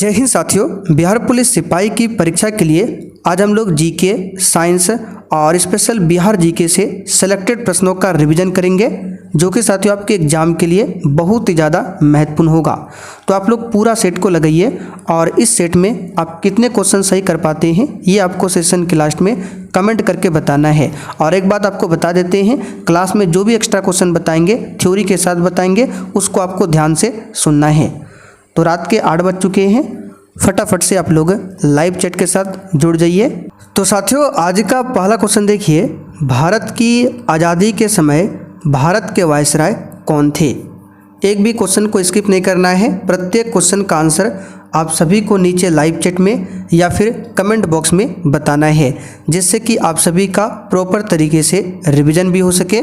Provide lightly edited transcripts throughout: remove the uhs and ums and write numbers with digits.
जय हिंद साथियों, बिहार पुलिस सिपाही की परीक्षा के लिए आज हम लोग जीके, साइंस और स्पेशल बिहार जीके से सेलेक्टेड प्रश्नों का रिवीजन करेंगे, जो कि साथियों आपके एग्जाम के लिए बहुत ही ज़्यादा महत्वपूर्ण होगा। तो आप लोग पूरा सेट को लगाइए और इस सेट में आप कितने क्वेश्चन सही कर पाते हैं ये आपको सेशन के लास्ट में कमेंट करके बताना है। और एक बात आपको बता देते हैं, क्लास में जो भी एक्स्ट्रा क्वेश्चन बताएंगे थ्योरी के साथ बताएंगे, उसको आपको ध्यान से सुनना है। तो रात के 8 बज चुके हैं, फटाफट से आप लोग लाइव चैट के साथ जुड़ जाइए। तो साथियों आज का पहला क्वेश्चन देखिए, भारत की आज़ादी के समय भारत के वायसराय कौन थे। एक भी क्वेश्चन को स्किप नहीं करना है, प्रत्येक क्वेश्चन का आंसर आप सभी को नीचे लाइव चैट में या फिर कमेंट बॉक्स में बताना है, जिससे कि आप सभी का प्रॉपर तरीके से रिवीजन भी हो सके।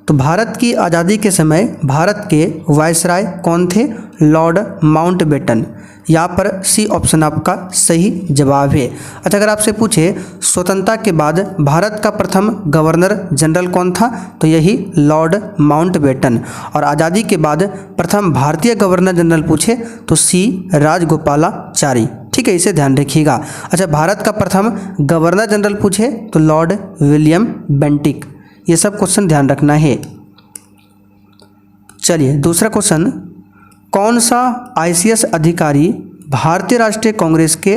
तो भारत की आज़ादी के समय भारत के वायसराय कौन थे? Lord Mountbatten. यहाँ पर सी ऑप्शन आपका सही जवाब है। अच्छा, अगर आपसे पूछे स्वतंत्रता के बाद भारत का प्रथम गवर्नर जनरल कौन था, तो यही लॉर्ड माउंटबेटन। और आज़ादी के बाद प्रथम भारतीय गवर्नर जनरल पूछे तो सी राजगोपालाचारी। ठीक है, इसे ध्यान रखिएगा। अच्छा, भारत का प्रथम गवर्नर जनरल पूछे तो लॉर्ड विलियम बेंटिक। ये सब क्वेश्चन ध्यान रखना है। चलिए दूसरा क्वेश्चन, कौन सा आईसीएस अधिकारी भारतीय राष्ट्रीय कांग्रेस के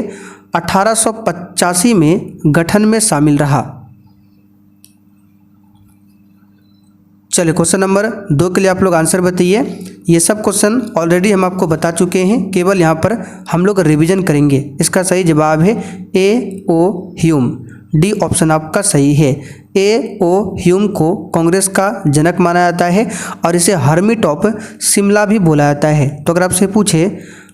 1885 में गठन में शामिल रहा? चलिए क्वेश्चन नंबर 2 के लिए आप लोग आंसर बताइए। ये सब क्वेश्चन ऑलरेडी हम आपको बता चुके हैं, केवल यहाँ पर हम लोग रिवीजन करेंगे। इसका सही जवाब है ए ओ ह्यूम। डी ऑप्शन आपका सही है। ए ओ ह्यूम को कांग्रेस का जनक माना जाता है और इसे हर्मिट ऑफ शिमला भी बोला जाता है। तो अगर आपसे पूछे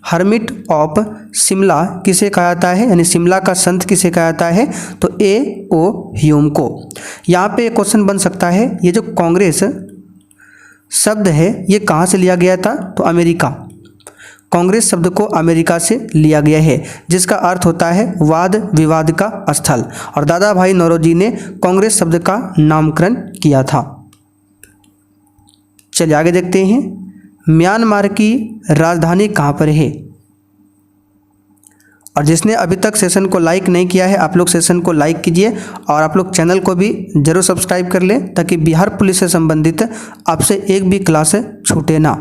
हर्मिट ऑफ शिमला किसे कहा जाता है, यानी शिमला का संत किसे कहा जाता है, तो ए ओ ह्यूम को। यहाँ पे एक क्वेश्चन बन सकता है, ये जो कांग्रेस शब्द है ये कहाँ से लिया गया था, तो अमेरिका। कांग्रेस शब्द को अमेरिका से लिया गया है, जिसका अर्थ होता है वाद विवाद का स्थल। और दादा भाई नौरोजी ने कांग्रेस शब्द का नामकरण किया था। चलिए आगे देखते हैं, म्यांमार की राजधानी कहाँ पर है। और जिसने अभी तक सेशन को लाइक नहीं किया है, आप लोग सेशन को लाइक कीजिए और आप लोग चैनल को भी जरूर सब्सक्राइब कर लें, ताकि बिहार पुलिस से संबंधित आपसे एक भी क्लास छूटे ना।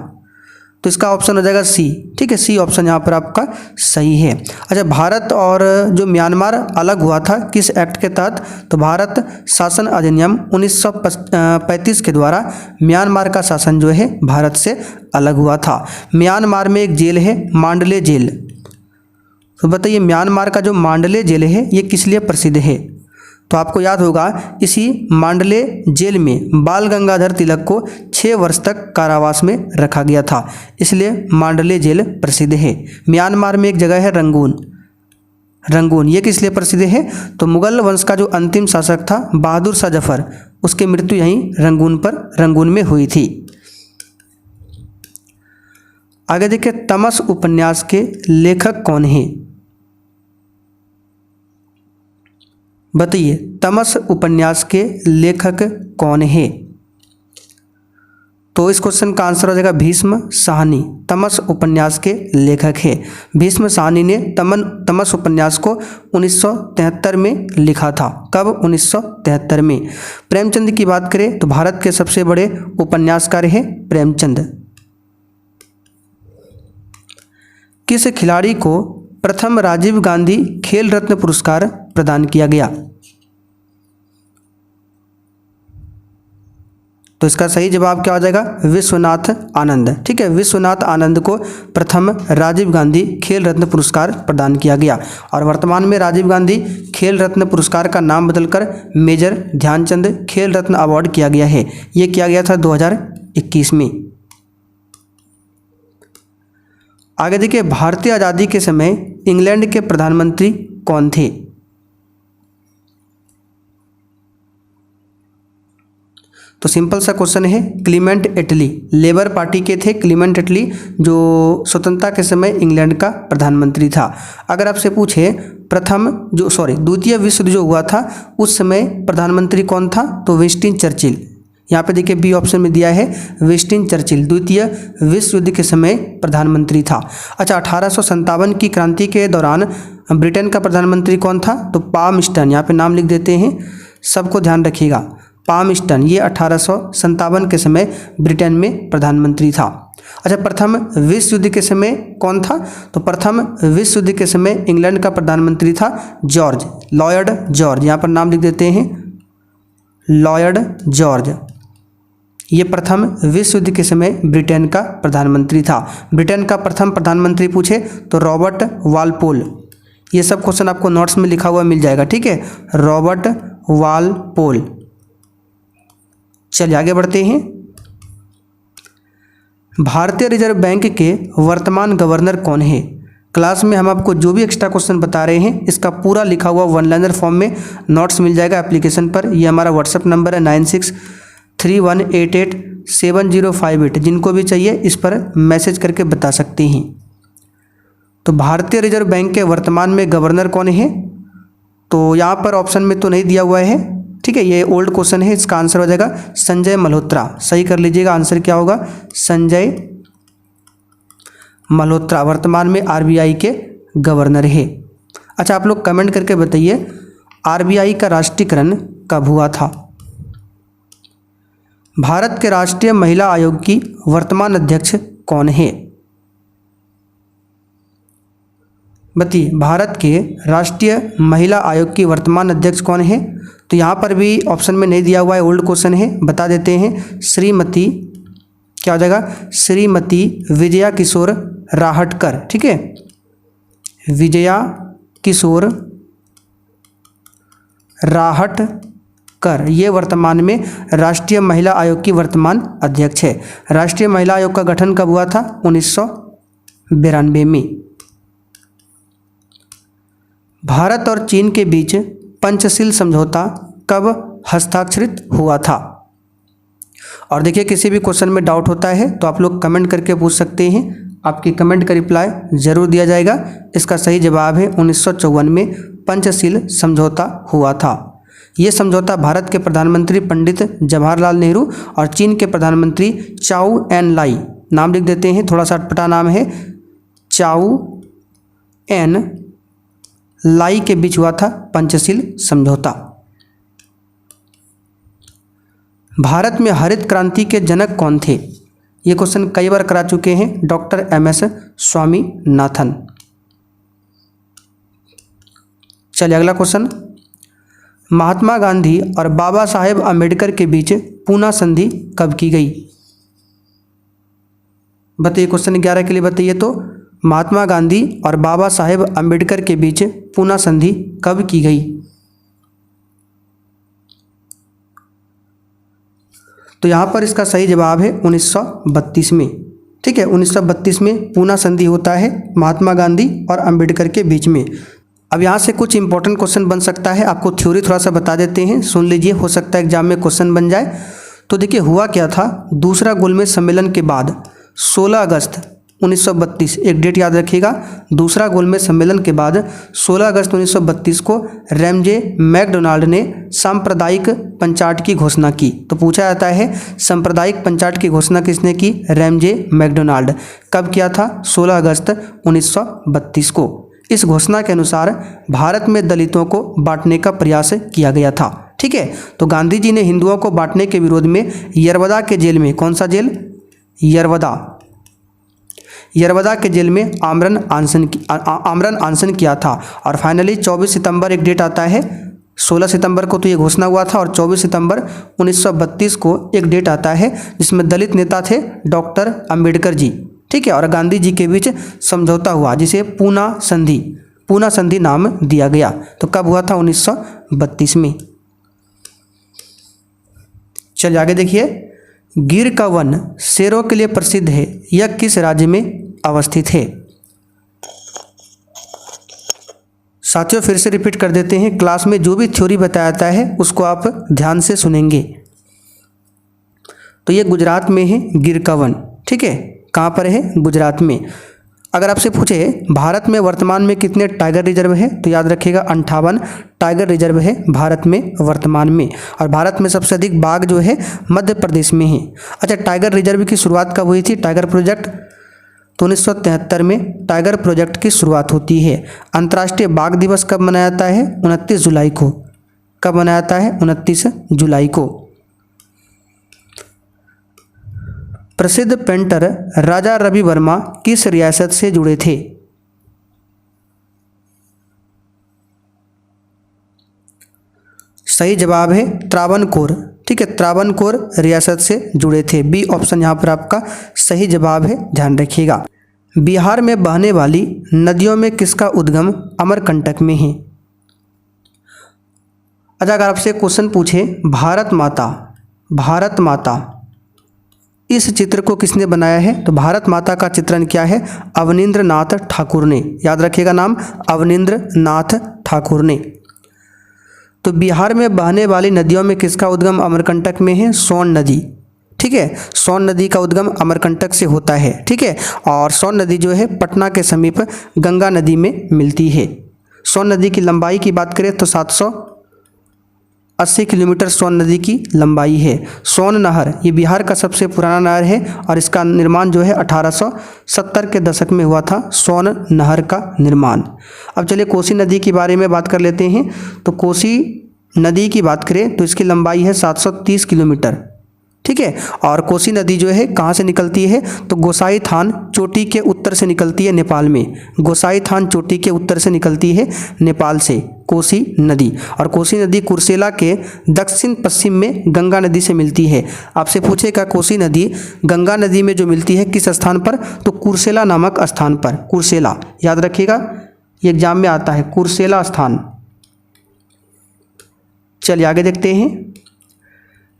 तो इसका ऑप्शन हो जाएगा सी। ठीक है, सी ऑप्शन यहाँ पर आपका सही है। अच्छा, भारत और जो म्यांमार अलग हुआ था किस एक्ट के तहत, तो भारत शासन अधिनियम 1935 के द्वारा म्यांमार का शासन जो है भारत से अलग हुआ था। म्यांमार में एक जेल है मांडले जेल। तो बताइए म्यांमार का जो मांडले जेल है ये किस लिए प्रसिद्ध है, तो आपको याद होगा इसी मांडले जेल में बाल गंगाधर तिलक को 6 वर्ष तक कारावास में रखा गया था, इसलिए मांडले जेल प्रसिद्ध है। म्यांमार में एक जगह है रंगून। रंगून ये किस लिए प्रसिद्ध है, तो मुगल वंश का जो अंतिम शासक था बहादुर शाह जफर, उसकी मृत्यु यहीं रंगून में हुई थी। आगे देखिए, तमस उपन्यास के लेखक कौन है, बताइए तमस उपन्यास के लेखक कौन है। तो इस क्वेश्चन का आंसर हो जाएगा भीष्म साहनी। तमस उपन्यास के लेखक है भीष्म साहनी ने तमस उपन्यास को 1973 में लिखा था। कब? 1973 में। प्रेमचंद की बात करें तो भारत के सबसे बड़े उपन्यासकार है प्रेमचंद। किस खिलाड़ी को प्रथम राजीव गांधी खेल रत्न पुरस्कार प्रदान किया गया, तो इसका सही जवाब क्या हो जाएगा? विश्वनाथ आनंद। ठीक है, विश्वनाथ आनंद को प्रथम राजीव गांधी खेल रत्न पुरस्कार प्रदान किया गया। और वर्तमान में राजीव गांधी खेल रत्न पुरस्कार का नाम बदलकर मेजर ध्यानचंद खेल रत्न अवार्ड किया गया है। ये किया गया था 2021 में। आगे देखिए, भारतीय आज़ादी के समय इंग्लैंड के प्रधानमंत्री कौन थे, तो सिंपल सा क्वेश्चन है क्लीमेंट एटली। लेबर पार्टी के थे क्लीमेंट एटली, जो स्वतंत्रता के समय इंग्लैंड का प्रधानमंत्री था। अगर आपसे पूछे द्वितीय विश्व युद्ध जो हुआ था उस समय प्रधानमंत्री कौन था, तो विंस्टन चर्चिल। यहाँ पे देखिए बी ऑप्शन में दिया है विंस्टन चर्चिल, द्वितीय विश्व युद्ध के समय प्रधानमंत्री था। अच्छा, 1857 की क्रांति के दौरान ब्रिटेन का प्रधानमंत्री कौन था? तो पामस्टन, यहाँ पे नाम लिख देते हैं, सबको ध्यान रखिएगा। पामस्टन ये 1857 के समय ब्रिटेन में प्रधानमंत्री था। अच्छा, प्रथम विश्व युद्ध के समय कौन था? तो प्रथम विश्व युद्ध के समय इंग्लैंड का प्रधानमंत्री था जॉर्ज, लॉयड जॉर्ज, यहाँ पर नाम लिख देते हैं लॉयड जॉर्ज। ये प्रथम विश्व युद्ध के समय ब्रिटेन का प्रधानमंत्री था। ब्रिटेन का प्रथम प्रधानमंत्री पूछे तो रॉबर्ट वालपोल। ये सब क्वेश्चन आपको नोट्स में लिखा हुआ मिल जाएगा, ठीक है, रॉबर्ट वालपोल। चलिए आगे बढ़ते हैं। भारतीय रिजर्व बैंक के वर्तमान गवर्नर कौन है? क्लास में हम आपको जो भी एक्स्ट्रा क्वेश्चन बता रहे हैं इसका पूरा लिखा हुआ वन लाइनर फॉर्म में नोट्स मिल जाएगा एप्लीकेशन पर। ये हमारा व्हाट्सएप नंबर है 9631887058। जिनको भी चाहिए इस पर मैसेज करके बता सकते हैं। तो भारतीय रिजर्व बैंक के वर्तमान में गवर्नर कौन है? तो यहाँ पर ऑप्शन में तो नहीं दिया हुआ है, ठीक है, ये ओल्ड क्वेश्चन है। इसका आंसर हो जाएगा संजय मल्होत्रा। सही कर लीजिएगा, आंसर क्या होगा? संजय मल्होत्रा वर्तमान में आरबीआई के गवर्नर है। अच्छा, आप लोग कमेंट करके बताइए आरबीआई का राष्ट्रीयकरण कब हुआ था? भारत के राष्ट्रीय महिला आयोग की वर्तमान अध्यक्ष कौन है? बताइए, भारत के राष्ट्रीय महिला आयोग की वर्तमान अध्यक्ष कौन है? तो यहाँ पर भी ऑप्शन में नहीं दिया हुआ है, ओल्ड क्वेश्चन है, बता देते हैं। श्रीमती, क्या हो जाएगा? श्रीमती विजया किशोर राहटकर, ठीक है, विजया किशोर राहटकर ये वर्तमान में राष्ट्रीय महिला आयोग की वर्तमान अध्यक्ष है। राष्ट्रीय महिला आयोग का गठन कब हुआ था? 1992 में। भारत और चीन के बीच पंचशील समझौता कब हस्ताक्षरित हुआ था? और देखिए, किसी भी क्वेश्चन में डाउट होता है तो आप लोग कमेंट करके पूछ सकते हैं, आपकी कमेंट का रिप्लाई जरूर दिया जाएगा। इसका सही जवाब है 1954 में पंचशील समझौता हुआ था। ये समझौता भारत के प्रधानमंत्री पंडित जवाहरलाल नेहरू और चीन के प्रधानमंत्री चाउ एन लाई, नाम लिख देते हैं, थोड़ा सा अटपटा नाम है, चाउ एन लाई के बीच हुआ था पंचशील समझौता। भारत में हरित क्रांति के जनक कौन थे? ये क्वेश्चन कई बार करा चुके हैं डॉक्टर एम.एस. स्वामीनाथन। चलिए अगला क्वेश्चन। महात्मा गांधी और बाबा साहेब अम्बेडकर के बीच पूना संधि कब की गई? बताइए, क्वेश्चन 11 के लिए बताइए तो महात्मा गांधी और बाबा साहेब अम्बेडकर के बीच पूना संधि कब की गई? तो यहाँ पर इसका सही जवाब है 1932 में, ठीक है, 1932 में पूना संधि होता है महात्मा गांधी और अम्बेडकर के बीच में। अब यहाँ से कुछ इंपॉर्टेंट क्वेश्चन बन सकता है, आपको थ्योरी थोड़ा सा बता देते हैं, सुन लीजिए, हो सकता है एग्जाम में क्वेश्चन बन जाए। तो देखिए हुआ क्या था, दूसरा गोलमेज सम्मेलन के बाद 16 अगस्त 1932, एक डेट याद रखिएगा, दूसरा गोलमेज सम्मेलन के बाद 16 अगस्त 1932 को रैमजे मैकडोनाल्ड ने सांप्रदायिक पंचायत की घोषणा की। तो पूछा जाता है सांप्रदायिक पंचायत की घोषणा किसने की? Ramsay MacDonald. कब किया था? 16 अगस्त 1932 को। इस घोषणा के अनुसार भारत में दलितों को बांटने का प्रयास किया गया था, ठीक है। तो गांधी जी ने हिंदुओं को बांटने के विरोध में यरवदा के जेल में, कौन सा जेल? यरवदा के जेल में आमरण अनशन किया था। और फाइनली 24 सितंबर एक डेट आता है, 16 सितंबर को तो ये घोषणा हुआ था और 24 सितंबर 1932 को एक डेट आता है जिसमें दलित नेता थे डॉक्टर अंबेडकर जी, ठीक है, और गांधी जी के बीच समझौता हुआ जिसे पूना संधि नाम दिया गया। तो कब हुआ था? 1932 में। चलिए आगे देखिए, गिर का वन शेरों के लिए प्रसिद्ध है, यह किस राज्य में अवस्थित है? साथियों फिर से रिपीट कर देते हैं, क्लास में जो भी थ्योरी बताया जाता है उसको आप ध्यान से सुनेंगे। तो ये गुजरात में है गिर का वन, ठीक है, कहाँ पर है? गुजरात में। अगर आपसे पूछे भारत में वर्तमान में कितने टाइगर रिजर्व है, तो याद रखिएगा 58 टाइगर रिजर्व है भारत में वर्तमान में। और भारत में सबसे अधिक बाघ जो है मध्य प्रदेश में है। अच्छा, टाइगर रिजर्व की शुरुआत कब हुई थी? टाइगर प्रोजेक्ट तो 1973 में टाइगर प्रोजेक्ट की शुरुआत होती है। अंतर्राष्ट्रीय बाघ दिवस कब मनाया जाता है? 29 जुलाई को। कब मनाया जाता है? 29 जुलाई को। प्रसिद्ध पेंटर राजा रवि वर्मा किस रियासत से जुड़े थे? सही जवाब है त्रावणकोर। ठीक है, त्रावणकोर रियासत से जुड़े थे। बी ऑप्शन यहाँ पर आपका सही जवाब है, ध्यान रखिएगा। बिहार में बहने वाली नदियों में किसका उद्गम अमरकंटक में है? अच्छा, अगर आपसे क्वेश्चन पूछे भारत माता इस चित्र को किसने बनाया है? तो भारत माता का चित्रण क्या है? अवनींद्र नाथ ठाकुर ने। याद रखिएगा नाम, अवनींद्र नाथ ठाकुर ने। तो बिहार में बहने वाली नदियों में किसका उद्गम अमरकंटक में है? सोन नदी। ठीक है, सोन नदी का उद्गम अमरकंटक से होता है। ठीक है, और सोन नदी जो है पटना के समीप गंगा नदी में मिलती है। सोन नदी की लंबाई की बात करें तो 780 किलोमीटर सोन नदी की लंबाई है। सोन नहर ये बिहार का सबसे पुराना नहर है और इसका निर्माण जो है 1870 के दशक में हुआ था, सोन नहर का निर्माण। अब चलिए कोसी नदी के बारे में बात कर लेते हैं। तो कोसी नदी की बात करें तो इसकी लंबाई है 730 किलोमीटर। ठीक है, और कोसी नदी जो है कहाँ से निकलती है? तो गोसाई थान चोटी के उत्तर से निकलती है नेपाल में। गोसाई थान चोटी के उत्तर से निकलती है नेपाल से कोसी नदी। और कोसी नदी कुर्सेला के दक्षिण पश्चिम में गंगा नदी से मिलती है। आपसे पूछेगा कोसी नदी गंगा नदी में जो मिलती है किस स्थान पर? तो कुर्सेला नामक स्थान पर। कुर्सेला याद रखिएगा, ये एग्जाम में आता है, कुर्सेला स्थान। चलिए आगे देखते हैं।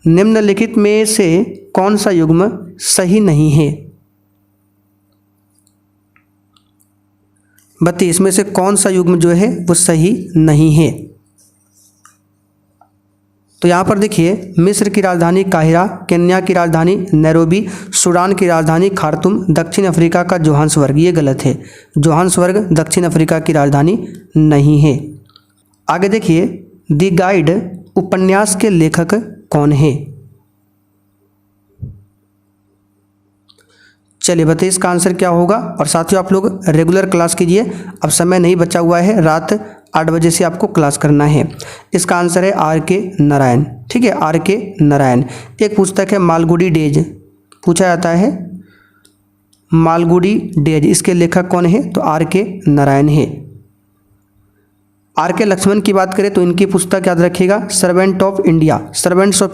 निम्नलिखित में से कौन सा युग्म सही नहीं है? बताइए, इसमें से कौन सा युग्म जो है वो सही नहीं है? तो यहाँ पर देखिए, मिस्र की राजधानी काहिरा, केन्या की राजधानी नैरोबी, सूडान की राजधानी खार्तूम, दक्षिण अफ्रीका का जोहान्सबर्ग, ये गलत है। जोहान्सबर्ग दक्षिण अफ्रीका की राजधानी नहीं है। आगे देखिए, द गाइड उपन्यास के लेखक कौन है? चलिए बताइए इसका आंसर क्या होगा। और साथियों आप लोग रेगुलर क्लास कीजिए, अब समय नहीं बचा हुआ है, रात 8 बजे से आपको क्लास करना है। इसका आंसर है R.K. नारायण। ठीक है, R.K. नारायण। एक पुस्तक है मालगुडी डेज, पूछा जाता है मालगुडी डेज, इसके लेखक कौन है? तो R.K. नारायण है। R.K. लक्ष्मण की बात करें तो इनकी पुस्तक याद रखिएगा सर्वेंट्स ऑफ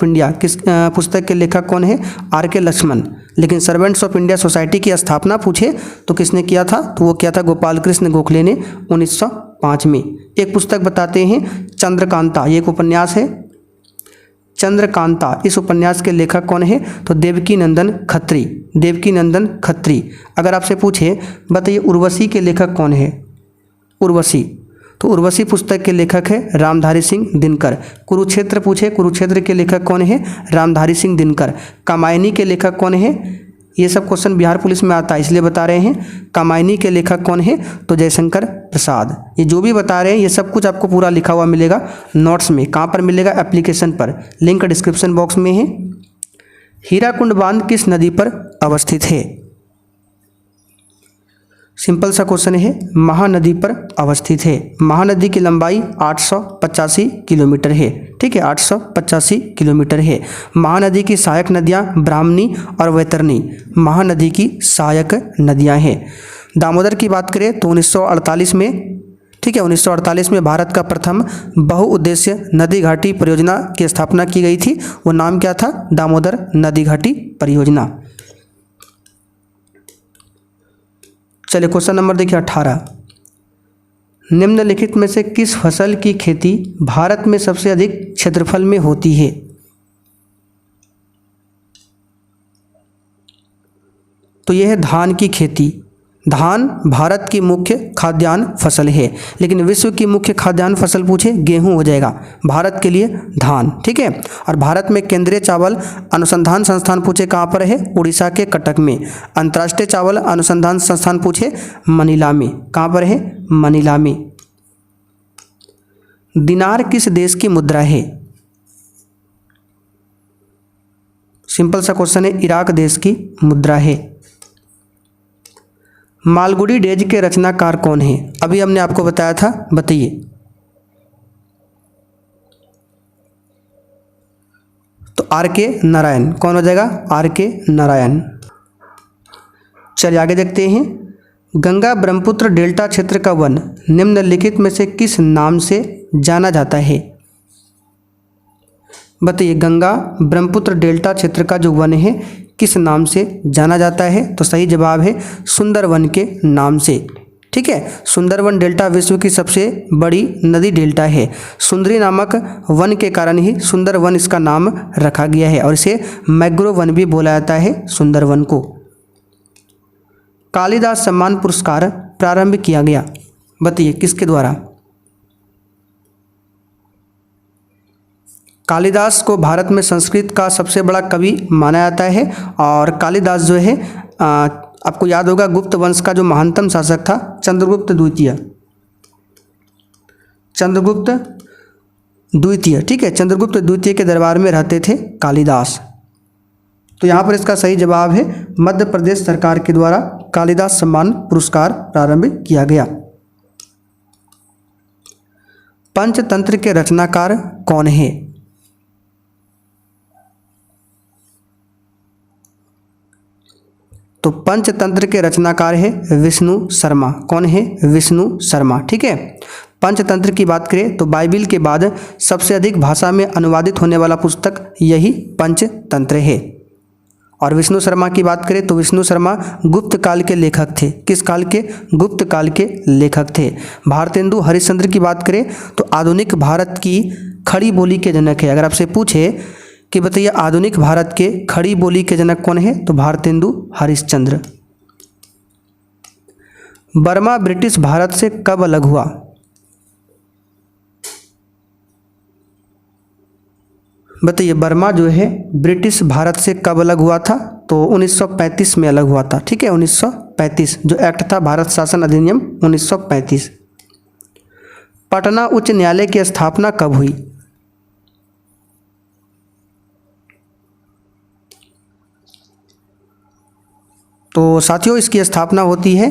इंडिया, किस पुस्तक के लेखक कौन है? R.K. लक्ष्मण। लेकिन सर्वेंट्स ऑफ इंडिया सोसाइटी की स्थापना पूछे तो किसने किया था? तो वो किया था गोपाल कृष्ण गोखले ने 1905 में। एक पुस्तक बताते हैं चंद्रकांता, ये एक उपन्यास है चंद्रकांता। इस उपन्यास के लेखक कौन है? तो देवकी नंदन खत्री। अगर आपसे पूछे बताइए उर्वशी के लेखक कौन है? उर्वशी, तो उर्वशी पुस्तक के लेखक है रामधारी सिंह दिनकर। कुरुक्षेत्र पूछे, कुरुक्षेत्र के लेखक कौन है? रामधारी सिंह दिनकर। कामायनी के लेखक कौन है? ये सब क्वेश्चन बिहार पुलिस में आता है इसलिए बता रहे हैं। कामायनी के लेखक कौन है? तो जयशंकर प्रसाद। ये जो भी बता रहे हैं ये सब कुछ आपको पूरा लिखा हुआ मिलेगा नोट्स में। कहाँ पर मिलेगा? एप्लीकेशन पर, लिंक डिस्क्रिप्शन बॉक्स में है। हीराकुंड बांध किस नदी पर अवस्थित है? सिंपल सा क्वेश्चन है, महानदी पर अवस्थित है। महानदी की लंबाई 885 किलोमीटर है। ठीक है, 885 किलोमीटर है। महानदी की सहायक नदियाँ ब्राह्मणी और वैतरणी महानदी की सहायक नदियाँ हैं। दामोदर की बात करें तो 1948 में, ठीक है, 1948 में भारत का प्रथम बहुउद्देश्य नदी घाटी परियोजना की स्थापना की गई थी। वो नाम क्या था? दामोदर नदी घाटी परियोजना। चलिए क्वेश्चन नंबर देखिए 18। निम्नलिखित में से किस फसल की खेती भारत में सबसे अधिक क्षेत्रफल में होती है? तो यह है धान की खेती। धान भारत की मुख्य खाद्यान्न फसल है, लेकिन विश्व की मुख्य खाद्यान्न फसल पूछे गेहूं हो जाएगा, भारत के लिए धान। ठीक है। और भारत में केंद्रीय चावल अनुसंधान संस्थान पूछे कहाँ पर है, उड़ीसा के कटक में। अंतर्राष्ट्रीय चावल अनुसंधान संस्थान पूछे मनीला में, कहाँ पर है, मनीला में। दिनार किस देश की मुद्रा है, सिंपल सा क्वेश्चन है, इराक देश की मुद्रा है। मालगुडी डेज के रचनाकार कौन है, अभी हमने आपको बताया था, बताइए। तो R.K. नारायण, कौन हो जाएगा, R.K. नारायण। चलिए आगे देखते हैं। गंगा ब्रह्मपुत्र डेल्टा क्षेत्र का वन निम्नलिखित में से किस नाम से जाना जाता है, बताइए। गंगा ब्रह्मपुत्र डेल्टा क्षेत्र का जो वन है किस नाम से जाना जाता है, तो सही जवाब है सुंदरवन के नाम से। ठीक है। सुंदरवन डेल्टा विश्व की सबसे बड़ी नदी डेल्टा है। सुंदरी नामक वन के कारण ही सुंदरवन इसका नाम रखा गया है और इसे मैग्रो वन भी बोला जाता है सुंदरवन को। कालिदास सम्मान पुरस्कार प्रारंभ किया गया, बताइए किसके द्वारा। कालिदास को भारत में संस्कृत का सबसे बड़ा कवि माना जाता है और कालिदास जो है आपको याद होगा गुप्त वंश का जो महानतम शासक था चंद्रगुप्त द्वितीय। ठीक है, चंद्रगुप्त द्वितीय के दरबार में रहते थे कालिदास। तो यहाँ पर इसका सही जवाब है मध्य प्रदेश सरकार के द्वारा कालिदास सम्मान पुरस्कार प्रारंभ किया गया। पंचतंत्र के रचनाकार कौन है, तो पंचतंत्र के रचनाकार है विष्णु शर्मा। कौन है, विष्णु शर्मा। ठीक है। पंचतंत्र की बात करें तो बाइबिल के बाद सबसे अधिक भाषा में अनुवादित होने वाला पुस्तक यही पंचतंत्र है। और विष्णु शर्मा की बात करें तो विष्णु शर्मा गुप्त काल के लेखक थे। किस काल के, गुप्त काल के लेखक थे। भारतेंदु हरिश्चंद्र की बात करें तो आधुनिक भारत की खड़ी बोली के जनक है। अगर आपसे पूछे कि बताइए आधुनिक भारत के खड़ी बोली के जनक कौन है, तो भारतेंदु हरिश्चंद्र। बर्मा ब्रिटिश भारत से कब अलग हुआ, बताइए। बर्मा जो है ब्रिटिश भारत से कब अलग हुआ था, तो 1935 में अलग हुआ था। ठीक है, 1935 जो एक्ट था भारत शासन अधिनियम 1935। पटना उच्च न्यायालय की स्थापना कब हुई, तो साथियों इसकी स्थापना होती है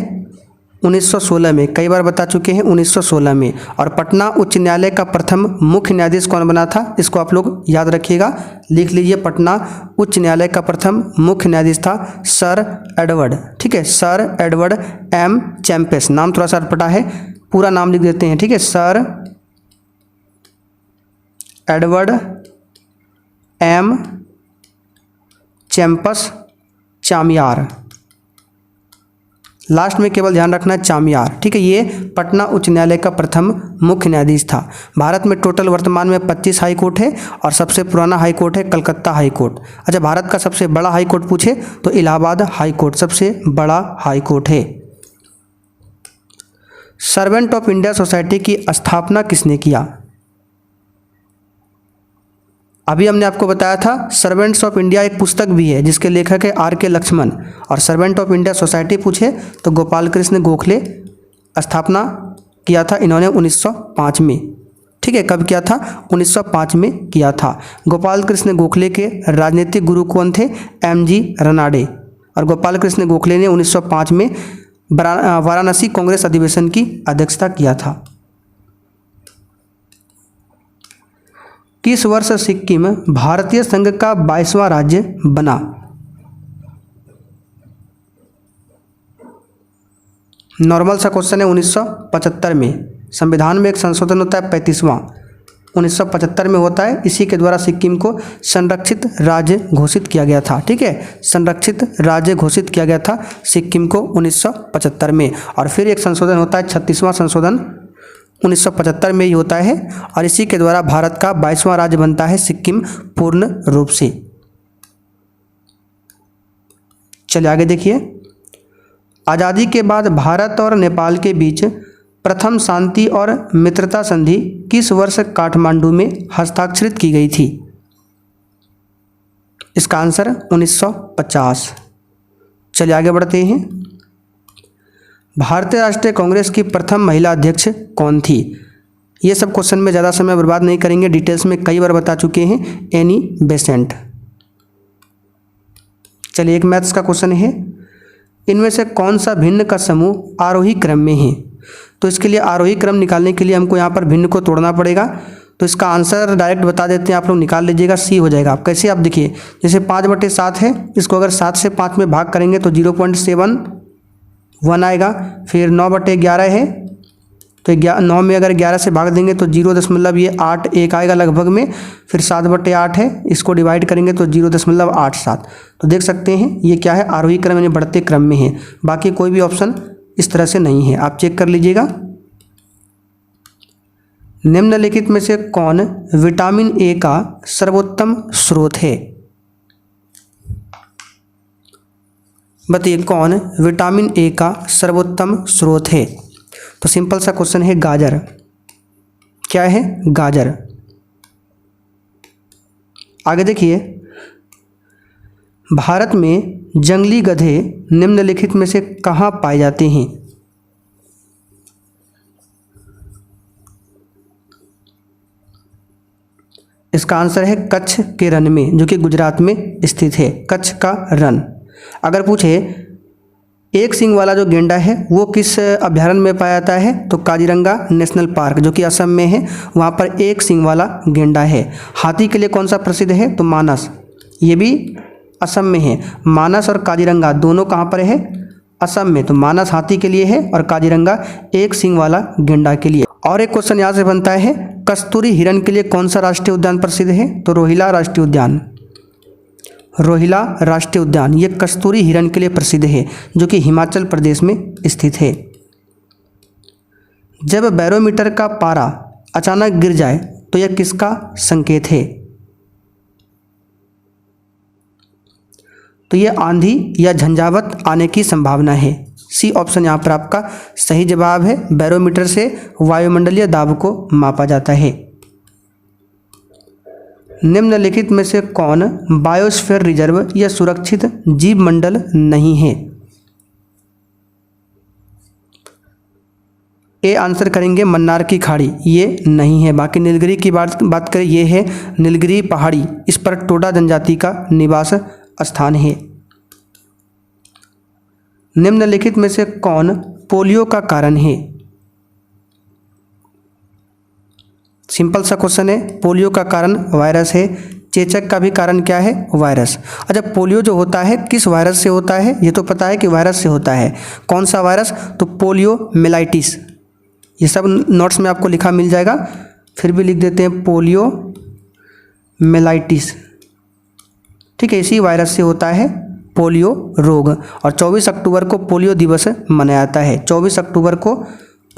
1916 में, कई बार बता चुके हैं 1916 में। और पटना उच्च न्यायालय का प्रथम मुख्य न्यायाधीश कौन बना था, इसको आप लोग याद रखिएगा, लिख लीजिए। पटना उच्च न्यायालय का प्रथम मुख्य न्यायाधीश था सर एडवर्ड। ठीक है, सर एडवर्ड एम चैम्पस। नाम थोड़ा सा अटपटा है, पूरा नाम लिख देते हैं। ठीक है, सर एडवर्ड एम चैम्पस चामियार, लास्ट में केवल ध्यान रखना है चामियार। ठीक है, ये पटना उच्च न्यायालय का प्रथम मुख्य न्यायाधीश था। भारत में टोटल वर्तमान में 25 हाई कोर्ट है और सबसे पुराना हाई कोर्ट है कलकत्ता हाई कोर्ट। अच्छा, भारत का सबसे बड़ा हाई कोर्ट पूछे तो इलाहाबाद हाई कोर्ट सबसे बड़ा हाई कोर्ट है। सर्वेंट ऑफ इंडिया सोसाइटी की स्थापना किसने किया, अभी हमने आपको बताया था सर्वेंट्स ऑफ इंडिया एक पुस्तक भी है जिसके लेखक है R.K. लक्ष्मण। और सर्वेंट ऑफ इंडिया सोसाइटी पूछे तो गोपाल कृष्ण गोखले स्थापना किया था इन्होंने 1905 में। ठीक है, कब किया था, 1905 में किया था। गोपाल कृष्ण गोखले के राजनीतिक गुरु कौन थे, M.G. रनाडे। और गोपाल कृष्ण गोखले ने 1905 में वाराणसी कांग्रेस अधिवेशन की अध्यक्षता किया था। किस वर्ष सिक्किम भारतीय संघ का 22वां राज्य बना, नॉर्मल सा क्वेश्चन है। 1975 में संविधान में एक संशोधन होता है 35वां, 1975 में होता है। इसी के द्वारा सिक्किम को संरक्षित राज्य घोषित किया गया था। ठीक है, संरक्षित राज्य घोषित किया गया था सिक्किम को 1975 में। और फिर एक संशोधन होता है 36वां संशोधन 1975 में ही होता है और इसी के द्वारा भारत का 22वां राज्य बनता है सिक्किम पूर्ण रूप से। चलिए आगे देखिए। आज़ादी के बाद भारत और नेपाल के बीच प्रथम शांति और मित्रता संधि किस वर्ष काठमांडू में हस्ताक्षरित की गई थी? इसका आंसर 1950। चलिए आगे बढ़ते हैं। भारतीय राष्ट्रीय कांग्रेस की प्रथम महिला अध्यक्ष कौन थी? ये सब क्वेश्चन में ज़्यादा समय बर्बाद नहीं करेंगे, डिटेल्स में कई बार बता चुके हैं, एनी बेसेंट। चलिए एक मैथ्स का क्वेश्चन है, इनमें से कौन सा भिन्न का समूह आरोही क्रम में है? तो इसके लिए आरोही क्रम निकालने के लिए हमको यहाँ पर भिन्न को तोड़ना पड़ेगा। तो इसका आंसर डायरेक्ट बता देते हैं, आप लोग निकाल लीजिएगा, सी हो जाएगा। आप कैसे, आप देखिए, जैसे 5/7 है, इसको अगर 7 से 5 में भाग करेंगे तो 0.71 आएगा। फिर 9/11 है, तो 9 में अगर 11 से भाग देंगे तो 0.8 आएगा लगभग में। फिर 7/8 है, इसको डिवाइड करेंगे तो 0.87। तो देख सकते हैं ये क्या है, आरोही क्रम यानी बढ़ते क्रम में है। बाकी कोई भी ऑप्शन इस तरह से नहीं है, आप चेक कर लीजिएगा। निम्नलिखित में से कौन विटामिन ए का सर्वोत्तम स्रोत है? बताइए कौन विटामिन ए का सर्वोत्तम स्रोत है? तो सिंपल सा क्वेश्चन है, गाजर। क्या है? गाजर। आगे देखिए, भारत में जंगली गधे निम्नलिखित में से कहाँ पाए जाते हैं? इसका आंसर है कच्छ के रण में, जो कि गुजरात में स्थित है, कच्छ का रण। अगर पूछे एक सींग वाला जो गेंडा है वो किस अभयारण्य में पाया जाता है? तो काजीरंगा नेशनल पार्क, जो कि असम में है, वहाँ पर एक सींग वाला गेंडा है। हाथी के लिए कौन सा प्रसिद्ध है? तो मानस, ये भी असम में है। मानस और काजीरंगा दोनों कहाँ पर है? असम में। तो मानस हाथी के लिए है और काजीरंगा एक सींग वाला गेंडा के लिए। और एक क्वेश्चन यहाँ से बनता है, कस्तूरी हिरण के लिए कौन सा राष्ट्रीय उद्यान प्रसिद्ध है? तो रोहिला राष्ट्रीय उद्यान। रोहिला राष्ट्रीय उद्यान ये कस्तूरी हिरण के लिए प्रसिद्ध है, जो कि हिमाचल प्रदेश में स्थित है। जब बैरोमीटर का पारा अचानक गिर जाए तो यह किसका संकेत है? तो यह आंधी या झंझावत आने की संभावना है। सी ऑप्शन यहाँ पर आपका सही जवाब है। बैरोमीटर से वायुमंडलीय दाब को मापा जाता है। निम्नलिखित में से कौन बायोस्फीयर रिजर्व या सुरक्षित जीव मंडल नहीं है? ए आंसर करेंगे मन्नार की खाड़ी, ये नहीं है। बाकी नीलगिरी की बात करें, ये है नीलगिरी पहाड़ी, इस पर टोडा जनजाति का निवास स्थान है। निम्नलिखित में से कौन पोलियो का कारण है? सिंपल सा क्वेश्चन है, पोलियो का कारण वायरस है। चेचक का भी कारण क्या है? वायरस। अच्छा, पोलियो जो होता है किस वायरस से होता है? ये तो पता है कि वायरस से होता है। कौन सा वायरस? तो पोलियो मेलाइटिस। ये सब नोट्स में आपको लिखा मिल जाएगा, फिर भी लिख देते हैं पोलियो मेलाइटिस। ठीक है, इसी वायरस से होता है पोलियो रोग। और 24 अक्टूबर को पोलियो दिवस मनाया जाता है। 24 अक्टूबर को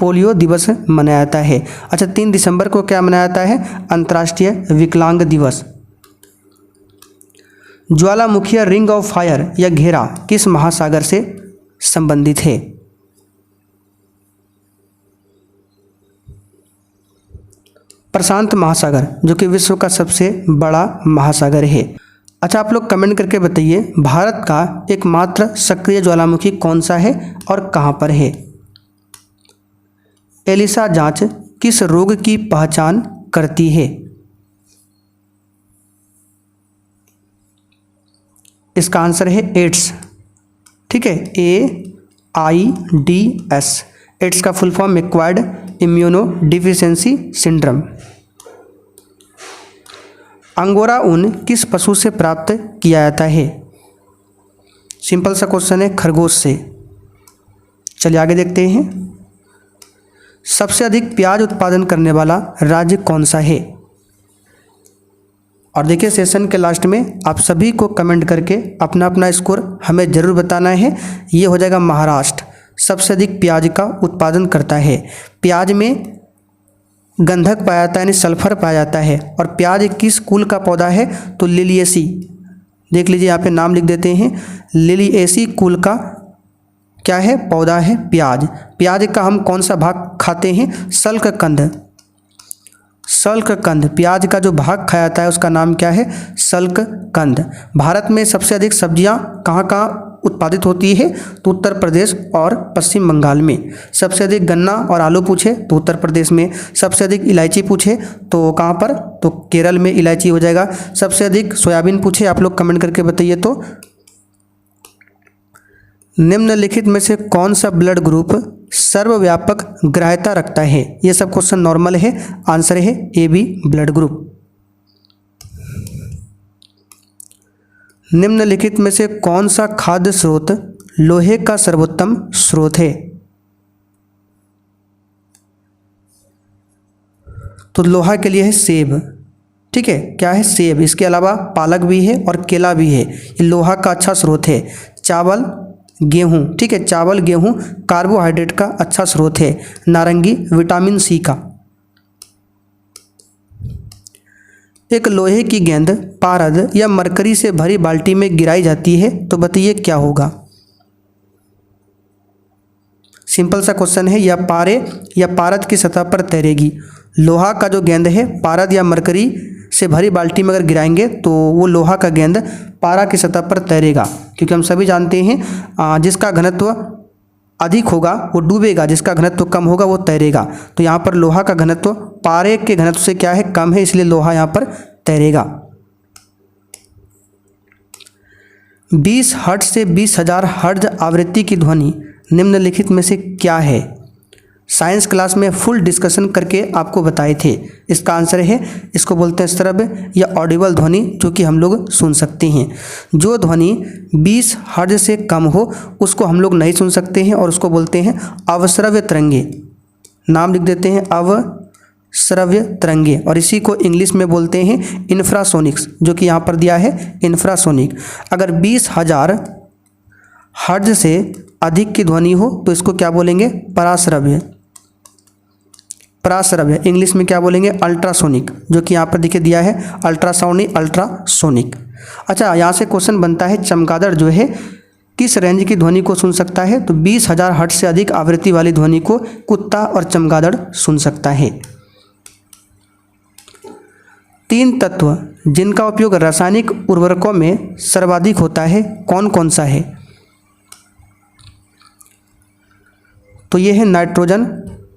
पोलियो दिवस मनाया जाता है। अच्छा, 3 दिसंबर को क्या मनाया जाता है? अंतर्राष्ट्रीय विकलांग दिवस। ज्वालामुखी रिंग ऑफ फायर या घेरा किस महासागर से संबंधित है? प्रशांत महासागर, जो कि विश्व का सबसे बड़ा महासागर है। अच्छा, आप लोग कमेंट करके बताइए, भारत का एकमात्र सक्रिय ज्वालामुखी कौन सा है और कहां पर है? एलिसा जांच किस रोग की पहचान करती है? इसका आंसर है एड्स। ठीक है, AIDS। एड्स का full form acquired immuno deficiency syndrome. Angora ऊन किस पशु से प्राप्त किया जाता है? सिंपल सा क्वेश्चन है, खरगोश से। चलिए आगे देखते हैं। सबसे अधिक प्याज उत्पादन करने वाला राज्य कौन सा है? और देखिए, सेशन के लास्ट में आप सभी को कमेंट करके अपना अपना स्कोर हमें ज़रूर बताना है। ये हो जाएगा महाराष्ट्र सबसे अधिक प्याज का उत्पादन करता है। प्याज में गंधक पाया जाता है, यानी सल्फर पाया जाता है। और प्याज किस कुल का पौधा है? तो लिलिएसी। देख लीजिए, यहाँ पे नाम लिख देते हैं, लिलिएसी कुल का क्या है? पौधा है प्याज। प्याज का हम कौन सा भाग खाते हैं? शल्ककंद। शल्ककंद, प्याज का जो भाग खाया जाता है उसका नाम क्या है? शल्ककंद। भारत में सबसे अधिक सब्जियां कहाँ कहाँ उत्पादित होती है? तो उत्तर प्रदेश और पश्चिम बंगाल में। सबसे अधिक गन्ना और आलू पूछे तो उत्तर प्रदेश में। सबसे अधिक इलायची पूछे तो कहाँ पर? तो केरल में इलायची हो जाएगा। सबसे अधिक सोयाबीन पूछे, आप लोग कमेंट करके बताइए। तो निम्नलिखित में से कौन सा ब्लड ग्रुप सर्वव्यापक ग्राह्यता रखता है? ये सब क्वेश्चन नॉर्मल है। आंसर है ए बी ब्लड ग्रुप। निम्नलिखित में से कौन सा खाद्य स्रोत लोहे का सर्वोत्तम स्रोत है? तो लोहा के लिए है सेब। ठीक है, क्या है? सेब। इसके अलावा पालक भी है और केला भी है। ये लोहा का अच्छा स्रोत है। चावल, गेहूं। ठीक है, चावल गेहूं कार्बोहाइड्रेट का अच्छा स्रोत है। नारंगी विटामिन सी का। एक लोहे की गेंद पारद या मरकरी से भरी बाल्टी में गिराई जाती है तो बताइए क्या होगा? सिंपल सा क्वेश्चन है। या पारे या पारद की सतह पर तैरेगी। लोहा का जो गेंद है पारद या मरकरी से भरी बाल्टी में अगर गिराएंगे तो वो लोहा का गेंद पारा की सतह पर तैरेगा, क्योंकि हम सभी जानते हैं जिसका घनत्व अधिक होगा वो डूबेगा, जिसका घनत्व कम होगा वो तैरेगा। तो यहाँ पर लोहा का घनत्व पारे के घनत्व से क्या है? कम है, इसलिए लोहा यहाँ पर तैरेगा। 20 हर्ट्ज से 20,000 हर्ट्ज आवृत्ति की ध्वनि निम्नलिखित में से क्या है? साइंस क्लास में फुल डिस्कशन करके आपको बताए थे। इसका आंसर है, इसको बोलते हैं श्रव्य या ऑडिबल ध्वनि, जो कि हम लोग सुन सकते हैं। जो ध्वनि 20 हर्ट्ज से कम हो उसको हम लोग नहीं सुन सकते हैं और उसको बोलते हैं अवश्रव्य तरंगे। नाम लिख देते हैं, अवश्रव्य तरंगे। और इसी को इंग्लिश में बोलते हैं इंफ्रासोनिक्स, जो कि यहाँ पर दिया है इंफ्रासोनिक। अगर 20,000 हर्ट्ज से अधिक की ध्वनि हो तो इसको क्या बोलेंगे? पराश्रव्य। पराश्रव्य इंग्लिश में क्या बोलेंगे? अल्ट्रासोनिक, जो कि यहाँ पर देखिए दिया है अल्ट्रासाउंड, अल्ट्रासोनिक। अच्छा, यहाँ से क्वेश्चन बनता है चमगादड़ जो है किस रेंज की ध्वनि को सुन सकता है? तो 20,000 हर्ट्ज से अधिक आवृत्ति वाली ध्वनि को कुत्ता और चमगादड़ सुन सकता है। 3 तत्व जिनका उपयोग रासायनिक उर्वरकों में सर्वाधिक होता है कौन कौन सा है? तो ये है नाइट्रोजन,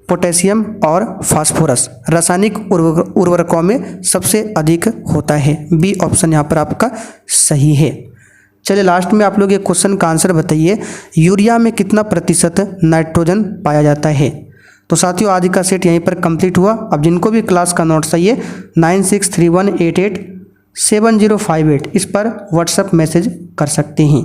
पोटेशियम और फास्फोरस। रासायनिक उर्वरकों में सबसे अधिक होता है। बी ऑप्शन यहाँ पर आपका सही है। चलिए लास्ट में आप लोग ये क्वेश्चन का आंसर बताइए। यूरिया में कितना प्रतिशत नाइट्रोजन पाया जाता है? तो साथियों आज का सेट यहीं पर कंप्लीट हुआ। अब जिनको भी क्लास का नोट चाहिए 9631887058 इस पर व्हाट्सएप मैसेज कर सकते हैं।